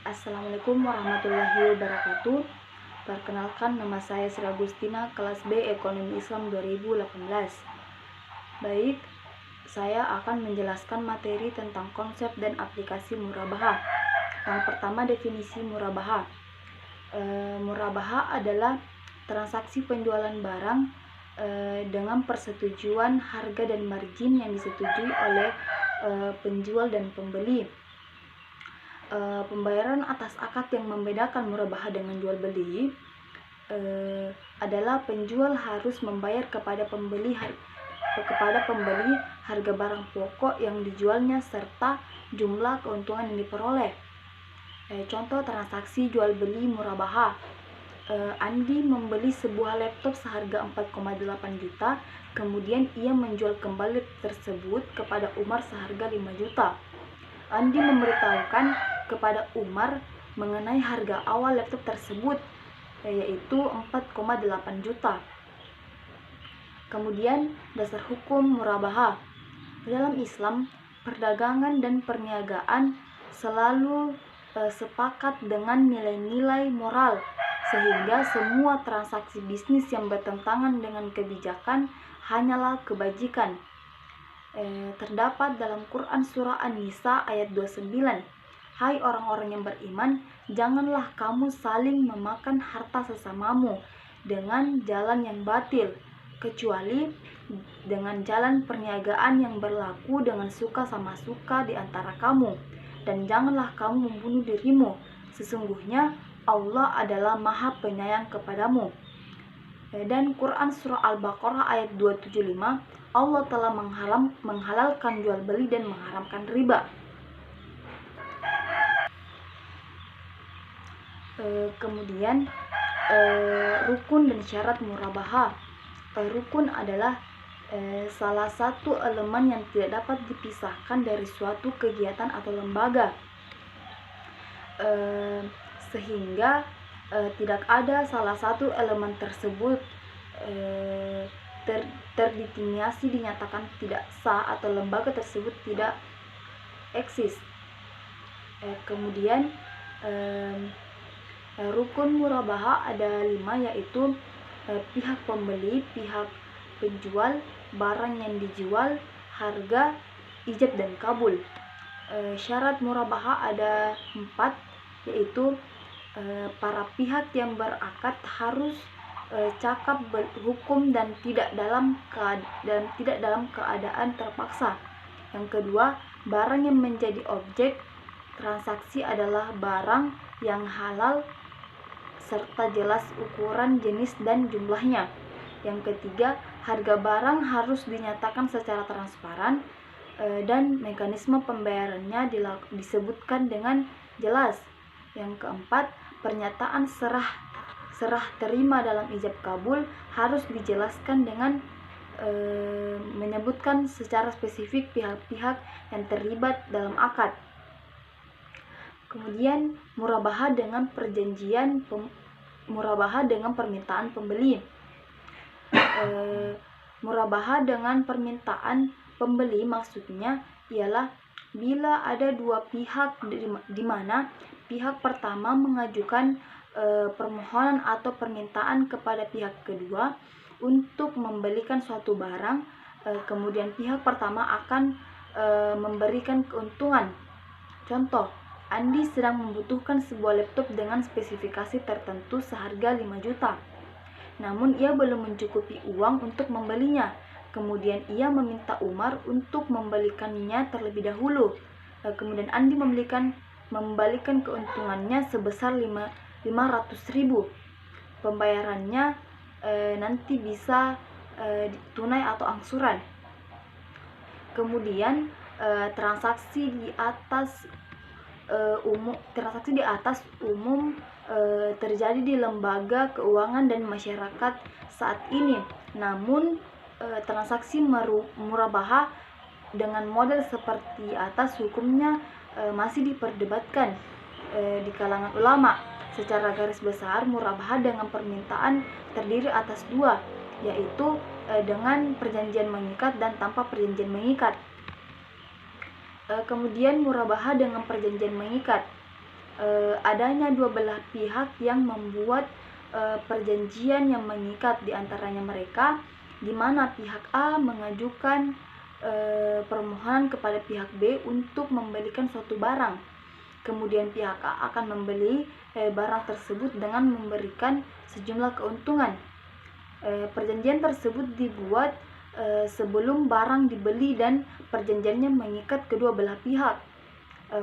Assalamualaikum warahmatullahi wabarakatuh. Perkenalkan, nama saya Sri Agustina, kelas B Ekonomi Islam 2018. Baik, saya akan menjelaskan materi tentang konsep dan aplikasi murabaha. Yang pertama, definisi murabaha. Murabaha adalah transaksi penjualan barang dengan persetujuan harga dan margin yang disetujui oleh penjual dan pembeli. Pembayaran atas akad yang membedakan murabaha dengan jual beli adalah penjual harus membayar kepada pembeli harga barang pokok yang dijualnya serta jumlah keuntungan yang diperoleh. Contoh transaksi jual beli murabaha. Andi membeli sebuah laptop seharga 4,8 juta, kemudian ia menjual kembali tersebut kepada Umar seharga 5 juta. Andi memberitahukan kepada Umar mengenai harga awal laptop tersebut, yaitu 4,8 juta. Kemudian, dasar hukum murabaha. Dalam Islam, perdagangan dan perniagaan selalu sepakat dengan nilai-nilai moral, sehingga semua transaksi bisnis yang bertentangan dengan kebijakan hanyalah kebajikan. Terdapat dalam Quran surah An-Nisa ayat 29. Hai orang-orang yang beriman, janganlah kamu saling memakan harta sesamamu dengan jalan yang batil, kecuali dengan jalan perniagaan yang berlaku dengan suka sama suka di antara kamu. Dan janganlah kamu membunuh dirimu, sesungguhnya Allah adalah Maha Penyayang kepadamu. Dan Quran surah Al-Baqarah ayat 275, Allah telah menghalalkan jual beli dan mengharamkan riba. Kemudian rukun dan syarat murabaha. Rukun adalah salah satu elemen yang tidak dapat dipisahkan dari suatu kegiatan atau lembaga, sehingga tidak ada salah satu elemen tersebut terdefinisi dinyatakan tidak sah atau lembaga tersebut tidak eksis. Kemudian rukun murabaha ada 5, yaitu pihak pembeli, pihak penjual, barang yang dijual, harga, ijab dan kabul. Syarat murabaha ada 4, yaitu para pihak yang berakad harus cakap berhukum dan tidak dalam keadaan terpaksa. Yang kedua, barang yang menjadi objek transaksi adalah barang yang halal serta jelas ukuran, jenis, dan jumlahnya. Yang ketiga, harga barang harus dinyatakan secara transparan dan mekanisme pembayarannya disebutkan dengan jelas. Yang keempat, pernyataan serah terima dalam ijab kabul harus dijelaskan dengan menyebutkan secara spesifik pihak-pihak yang terlibat dalam akad. Kemudian murabaha dengan permintaan pembeli. Murabaha dengan permintaan pembeli maksudnya ialah bila ada dua pihak di mana pihak pertama mengajukan permohonan atau permintaan kepada pihak kedua untuk membelikan suatu barang, kemudian pihak pertama akan memberikan keuntungan. Contoh, Andi sedang membutuhkan sebuah laptop dengan spesifikasi tertentu seharga 5 juta. Namun ia belum mencukupi uang untuk membelinya. Kemudian ia meminta Umar untuk membelikannya terlebih dahulu. Kemudian Andi membalikan keuntungannya sebesar 500.000. Pembayarannya nanti bisa tunai atau angsuran. Kemudian transaksi di atas umum terjadi di lembaga keuangan dan masyarakat saat ini. Namun transaksi murabaha dengan model seperti atas hukumnya masih diperdebatkan di kalangan ulama. Secara garis besar, murabaha dengan permintaan terdiri atas 2, yaitu dengan perjanjian mengikat dan tanpa perjanjian mengikat. Kemudian murabaha dengan perjanjian mengikat. adanya dua belah pihak yang membuat perjanjian yang mengikat di antaranya mereka, di mana pihak A mengajukan permohonan kepada pihak B untuk membelikan suatu barang. Kemudian pihak A akan membeli barang tersebut dengan memberikan sejumlah keuntungan. Perjanjian tersebut dibuat sebelum barang dibeli dan perjanjiannya mengikat kedua belah pihak.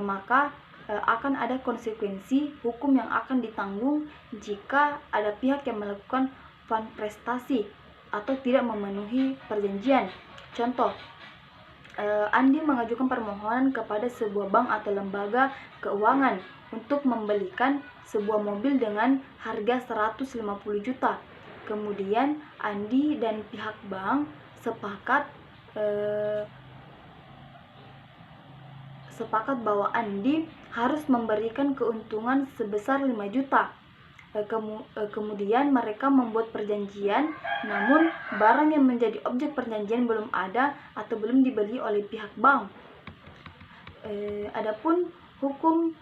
Maka akan ada konsekuensi hukum yang akan ditanggung jika ada pihak yang melakukan van prestasi atau tidak memenuhi perjanjian. Contoh, Andi mengajukan permohonan kepada sebuah bank atau lembaga keuangan untuk membelikan sebuah mobil dengan harga 150 juta. Kemudian Andi dan pihak bank sepakat bahwa Andi harus memberikan keuntungan sebesar 5 juta. Kemudian mereka membuat perjanjian, namun barang yang menjadi objek perjanjian belum ada atau belum dibeli oleh pihak bank. Adapun hukum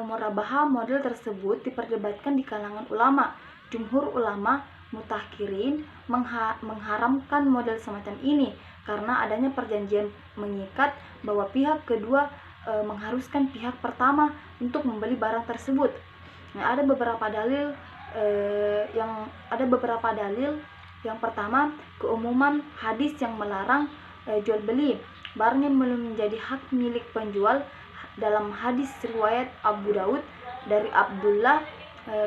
murabahah model tersebut diperdebatkan di kalangan ulama. Jumhur ulama mutakhirin mengharamkan model semacam ini karena adanya perjanjian mengikat bahwa pihak kedua mengharuskan pihak pertama untuk membeli barang tersebut. Nah, ada beberapa dalil. Yang pertama, keumuman hadis yang melarang jual beli barang yang belum menjadi hak milik penjual. Dalam hadis riwayat Abu Daud dari Abdullah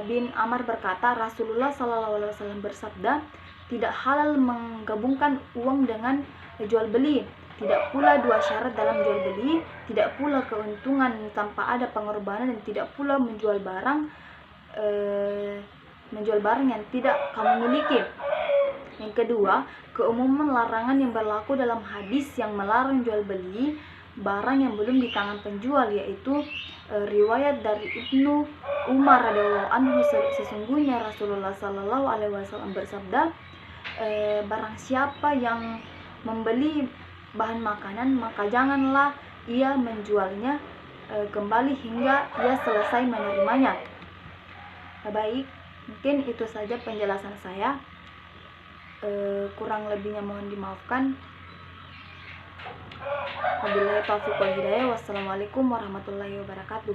bin Amr berkata, Rasulullah SAW bersabda, tidak halal menggabungkan uang dengan jual beli, tidak pula dua syarat dalam jual beli, tidak pula keuntungan tanpa ada pengorbanan, dan tidak pula menjual barang yang tidak kamu miliki. Yang kedua, keumuman larangan yang berlaku dalam hadis yang melarang jual beli barang yang belum di tangan penjual, yaitu riwayat dari Ibnu Umar radhiyallahu anhu, sesungguhnya Rasulullah SAW bersabda, barang siapa yang membeli bahan makanan maka janganlah ia menjualnya kembali hingga ia selesai menerimanya. Baik, mungkin itu saja penjelasan saya. Kurang lebihnya mohon dimaafkan. Wabillahi taufiq wal hidayah. Wassalamualaikum warahmatullahi wabarakatuh.